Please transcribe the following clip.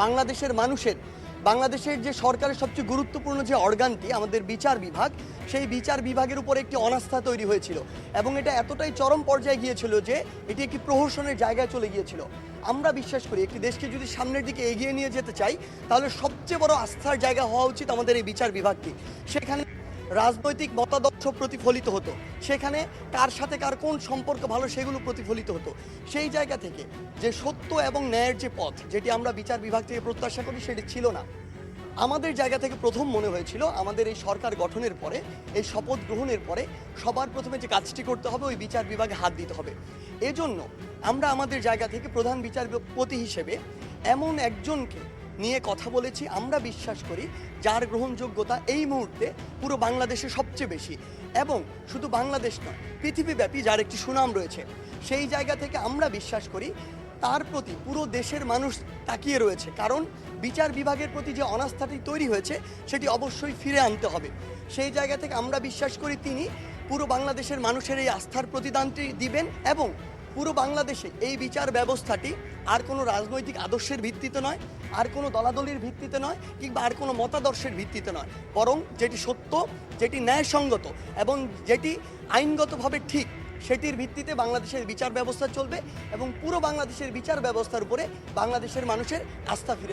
বাংলাদেশের মানুষের বাংলাদেশের যে সরকারের সবচেয়ে গুরুত্বপূর্ণ যে অর্গানটি আমাদের বিচার বিভাগ, সেই বিচার বিভাগের উপর একটি অনাস্থা তৈরি হয়েছিল এবং এটা এতটাই চরম পর্যায়ে গিয়েছিল যে এটি একটি প্রহসনের জায়গায় চলে গিয়েছিল। আমরা বিশ্বাস করি একটি দেশকে যদি সামনের দিকে এগিয়ে নিয়ে যেতে চাই তাহলে সবচেয়ে বড় আস্থার জায়গা হওয়া উচিত আমাদের এই বিচার বিভাগটি। সেখানে রাজনৈতিক মতাদর্শ প্রতিফলিত হতো, সেখানে কার সাথে কার কোন সম্পর্ক ভালো সেগুলো প্রতিফলিত হতো। সেই জায়গা থেকে যে সত্য এবং ন্যায়ের যে পথ, যেটি আমরা বিচার বিভাগ থেকে প্রত্যাশা করি, সেটি ছিল না। আমাদের জায়গা থেকে প্রথম মনে হয়েছিল আমাদের এই সরকার গঠনের পরে, এই শপথ গ্রহণের পরে সবার প্রথমে যে কাজটি করতে হবে ওই বিচার বিভাগে হাত দিতে হবে। এজন্য আমরা আমাদের জায়গা থেকে প্রধান বিচারপতি হিসেবে এমন একজনকে নিয়ে কথা বলেছি আমরা বিশ্বাস করি যার গ্রহণযোগ্যতা এই মুহূর্তে পুরো বাংলাদেশে সবচেয়ে বেশি, এবং শুধু বাংলাদেশ নয় পৃথিবীব্যাপী যার একটি সুনাম রয়েছে। সেই জায়গা থেকে আমরা বিশ্বাস করি তার প্রতি পুরো দেশের মানুষ তাকিয়ে রয়েছে, কারণ বিচার বিভাগের প্রতি যে অনাস্থাটি তৈরি হয়েছে সেটি অবশ্যই ফিরে আনতে হবে। সেই জায়গা থেকে আমরা বিশ্বাস করি তিনি পুরো বাংলাদেশের মানুষের এই আস্থার প্রতিদানটি দিবেন এবং পুরো বাংলাদেশে এই বিচার ব্যবস্থাটি আর কোনো রাজনৈতিক আদর্শের ভিত্তিতে নয়, আর কোনো দলাদলির ভিত্তিতে নয়, কিংবা আর কোনো মতাদর্শের ভিত্তিতে নয়, বরং যেটি সত্য, যেটি ন্যায়সঙ্গত এবং যেটি আইনগতভাবে ঠিক, সেটির ভিত্তিতে বাংলাদেশের বিচার ব্যবস্থা চলবে এবং পুরো বাংলাদেশের বিচার ব্যবস্থার উপরে বাংলাদেশের মানুষের আস্থা ফিরে